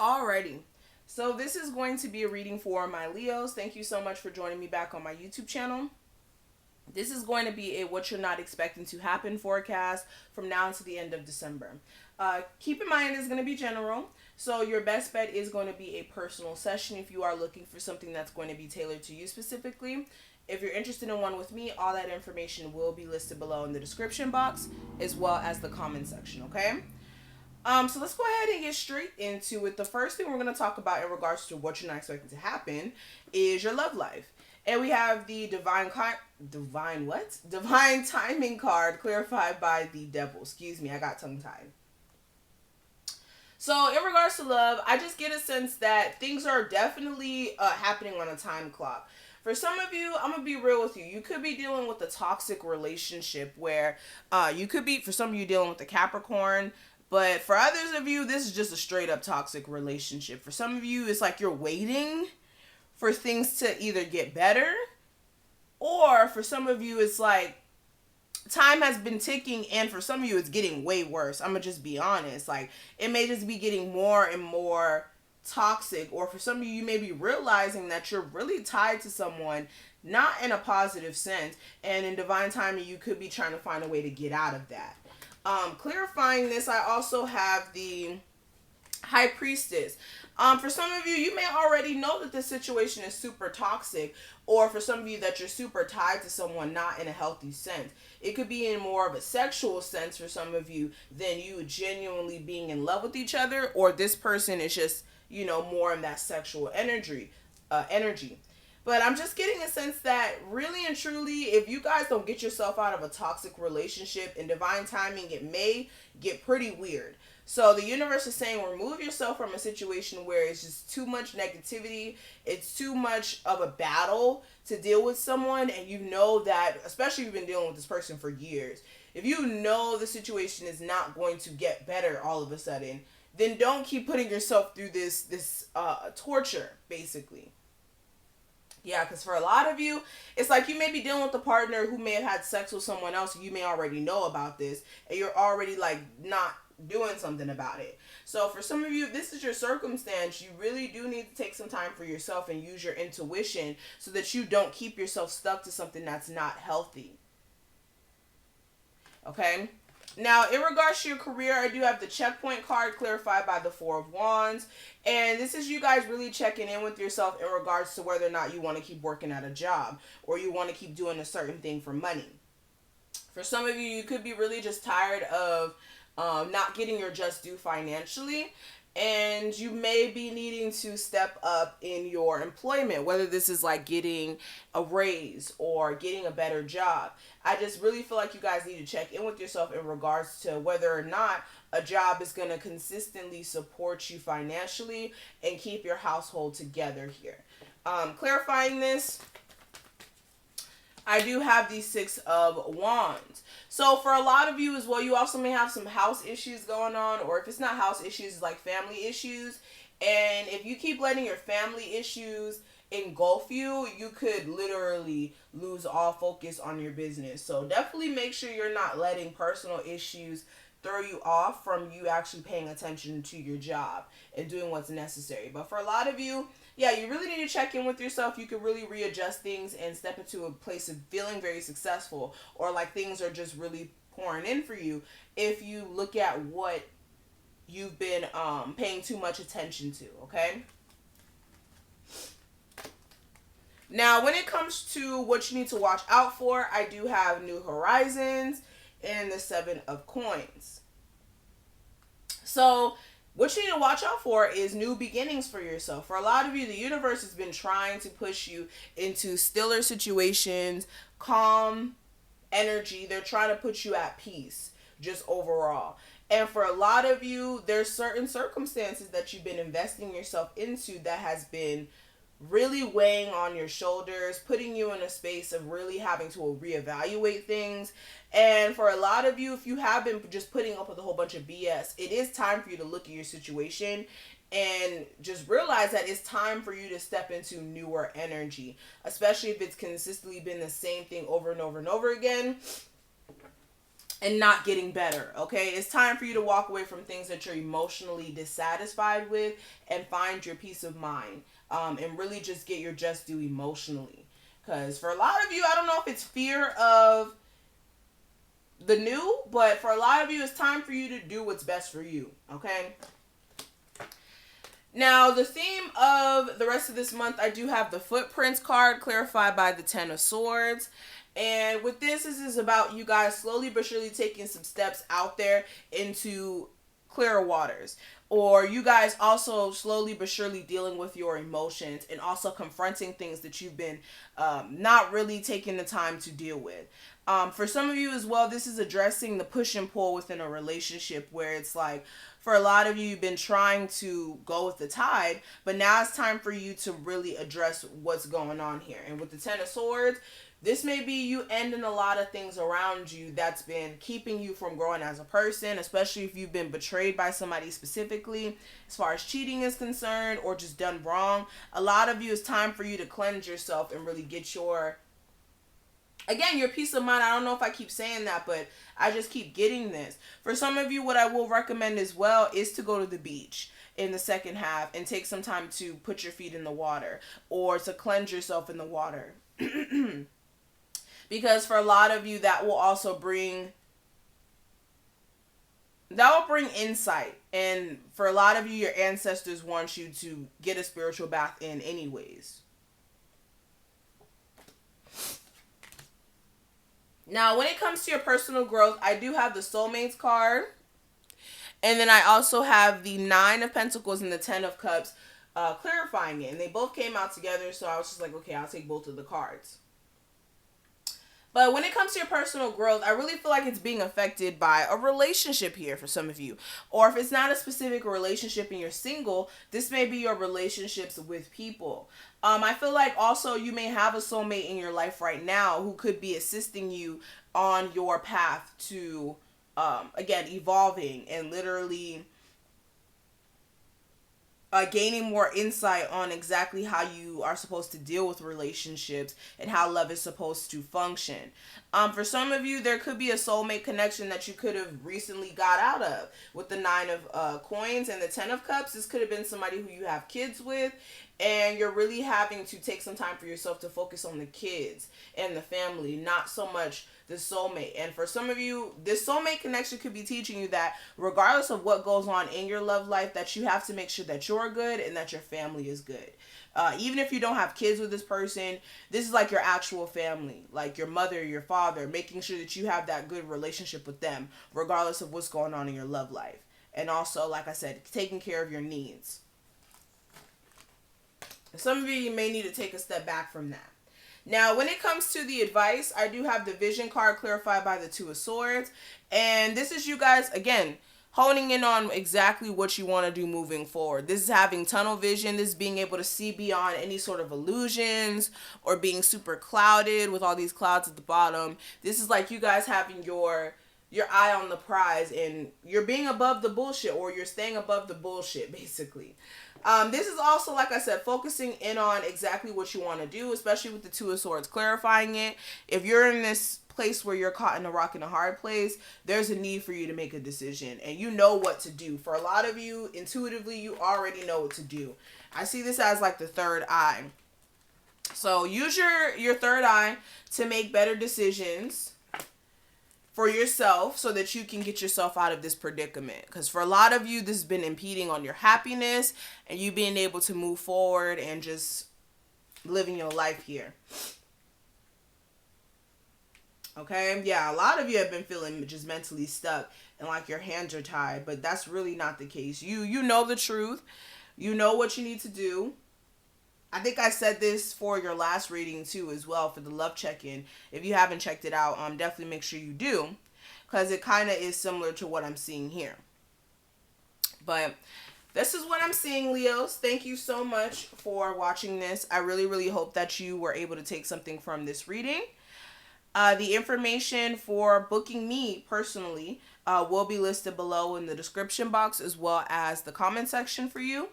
Alrighty. So this is going to be a reading for my Leos. Thank you so much for joining me back on my YouTube channel. This is going to be a what you're not expecting to happen forecast from now to the end of December. Keep in mind it's going to be general. So your best bet is going to be a personal session if you are looking for something that's going to be tailored to you specifically. If you're interested in one with me, all that information will be listed below in the description box as well as the comment section, okay? So let's go ahead and get straight into it. The first thing we're going to talk about in regards to what you're not expecting to happen is your love life. And we have the divine timing card clarified by the devil. Excuse me, I got tongue tied. So in regards to love, I just get a sense that things are definitely happening on a time clock. For some of you, I'm going to be real with you. You could be dealing with a toxic relationship where you could be, for some of you, dealing with a Capricorn. But for others of you, this is just a straight up toxic relationship. For some of you, it's like you're waiting for things to either get better. Or for some of you, it's like time has been ticking, and for some of you, it's getting way worse. I'm going to just be honest. Like, it may just be getting more and more toxic. Or for some of you, you may be realizing that you're really tied to someone, not in a positive sense. And in divine timing, you could be trying to find a way to get out of that. Clarifying this, I also have the High Priestess. For some of you, you may already know that this situation is super toxic, or for some of you that you're super tied to someone not in a healthy sense. It could be in more of a sexual sense for some of you than you genuinely being in love with each other, or this person is just, more in that sexual energy. But I'm just getting a sense that really and truly, if you guys don't get yourself out of a toxic relationship in divine timing, it may get pretty weird. So the universe is saying remove yourself from a situation where it's just too much negativity. It's too much of a battle to deal with someone. And you know that, especially if you've been dealing with this person for years, if you know the situation is not going to get better all of a sudden, then don't keep putting yourself through this torture, basically. Yeah, because for a lot of you, it's like you may be dealing with a partner who may have had sex with someone else. You may already know about this, and you're already like not doing something about it. So for some of you, if this is your circumstance, you really do need to take some time for yourself and use your intuition so that you don't keep yourself stuck to something that's not healthy. Okay? Now, in regards to your career, I do have the checkpoint card clarified by the Four of Wands. And this is you guys really checking in with yourself in regards to whether or not you want to keep working at a job or you want to keep doing a certain thing for money. For some of you, you could be really just tired of not getting your just due financially. And you may be needing to step up in your employment, whether this is like getting a raise or getting a better job. I just really feel like you guys need to check in with yourself in regards to whether or not a job is going to consistently support you financially and keep your household together here. Clarifying this, I do have the Six of Wands. So for a lot of you as well, you also may have some house issues going on, or if it's not house issues, it's like family issues. And if you keep letting your family issues engulf you, you could literally lose all focus on your business. So definitely make sure you're not letting personal issues throw you off from you actually paying attention to your job and doing what's necessary. But for a lot of you, yeah, you really need to check in with yourself. You can really readjust things and step into a place of feeling very successful, or like things are just really pouring in for you if you look at what you've been paying too much attention to, okay? Now, when it comes to what you need to watch out for, I do have New Horizons and the Seven of Coins. So what you need to watch out for is new beginnings for yourself. For a lot of you, the universe has been trying to push you into stiller situations, calm energy. They're trying to put you at peace, just overall. And for a lot of you, there's certain circumstances that you've been investing yourself into that has been really weighing on your shoulders, putting you in a space of really having to reevaluate things. And for a lot of you, if you have been just putting up with a whole bunch of BS, it is time for you to look at your situation and just realize that it's time for you to step into newer energy, especially if it's consistently been the same thing over and over and over again. and not getting better. Okay, it's time for you to walk away from things that you're emotionally dissatisfied with and find your peace of mind, and really just get your just due emotionally. Because for a lot of you, I don't know if it's fear of the new, but for a lot of you, it's time for you to do what's best for you. Okay. Now, the theme of the rest of this month, I do have the Footprints card clarified by the Ten of Swords. And with this is about you guys slowly but surely taking some steps out there into clearer waters. Or you guys also slowly but surely dealing with your emotions and also confronting things that you've been not really taking the time to deal with. For some of you as well, this is addressing the push and pull within a relationship where it's like, for a lot of you, you've been trying to go with the tide, but now it's time for you to really address what's going on here. And with the Ten of Swords, this may be you ending a lot of things around you that's been keeping you from growing as a person, especially if you've been betrayed by somebody specifically, as far as cheating is concerned, or just done wrong. A lot of you, it's time for you to cleanse yourself and really get your peace of mind. I don't know if I keep saying that, but I just keep getting this. For some of you, what I will recommend as well is to go to the beach in the second half and take some time to put your feet in the water or to cleanse yourself in the water. Because for a lot of you, that will also bring insight. And for a lot of you, your ancestors want you to get a spiritual bath in anyways. Now, when it comes to your personal growth, I do have the Soulmates card. And then I also have the Nine of Pentacles and the Ten of Cups clarifying it. And they both came out together, so I was just like, okay, I'll take both of the cards. But when it comes to your personal growth, I really feel like it's being affected by a relationship here for some of you. Or if it's not a specific relationship and you're single, this may be your relationships with people. I feel like also you may have a soulmate in your life right now who could be assisting you on your path to, again, evolving and literally gaining more insight on exactly how you are supposed to deal with relationships and how love is supposed to function. For some of you, there could be a soulmate connection that you could have recently got out of. With the Nine of Coins and the Ten of Cups, this could have been somebody who you have kids with, and you're really having to take some time for yourself to focus on the kids and the family, not so much the soulmate. And for some of you, this soulmate connection could be teaching you that regardless of what goes on in your love life, that you have to make sure that you're good and that your family is good. Even if you don't have kids with this person, this is like your actual family, like your mother, your father, making sure that you have that good relationship with them, regardless of what's going on in your love life. And also, like I said, taking care of your needs. Some of you may need to take a step back from that. Now, when it comes to the advice, I do have the Vision card clarified by the Two of Swords. And this is you guys, again, honing in on exactly what you want to do moving forward. This is having tunnel vision. This is being able to see beyond any sort of illusions or being super clouded with all these clouds at the bottom. This is like you guys having your eye on the prize and you're being above the bullshit, or you're staying above the bullshit, basically. This is also, like I said, focusing in on exactly what you want to do, especially with the Two of Swords clarifying it. If you're in this place where you're caught in a rock and a hard place, there's a need for you to make a decision, and you know what to do. For a lot of you, intuitively, you already know what to do. I see this as like the third eye. So use your third eye to make better decisions for yourself so that you can get yourself out of this predicament. Because for a lot of you, this has been impeding on your happiness and you being able to move forward and just living your life here. Okay, yeah, a lot of you have been feeling just mentally stuck and like your hands are tied, but that's really not the case. You know the truth. You know what you need to do. I think I said this for your last reading too as well, for the love check-in. If you haven't checked it out, definitely make sure you do, because it kind of is similar to what I'm seeing here. But this is what I'm seeing, Leos. Thank you so much for watching this. I really, really hope that you were able to take something from this reading. The information for booking me personally will be listed below in the description box, as well as the comment section for you.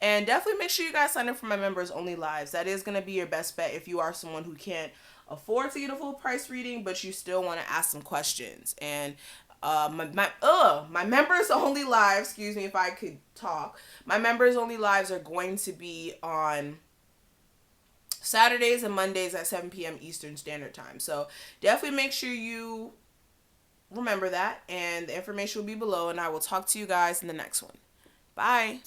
And definitely make sure you guys sign up for my members only lives. That is going to be your best bet if you are someone who can't afford to get a full price reading, but you still want to ask some questions. And my members only live, excuse me if I could talk. My members only lives are going to be on Saturdays and Mondays at 7 p.m. Eastern Standard Time. So definitely make sure you remember that, and the information will be below, and I will talk to you guys in the next one. Bye.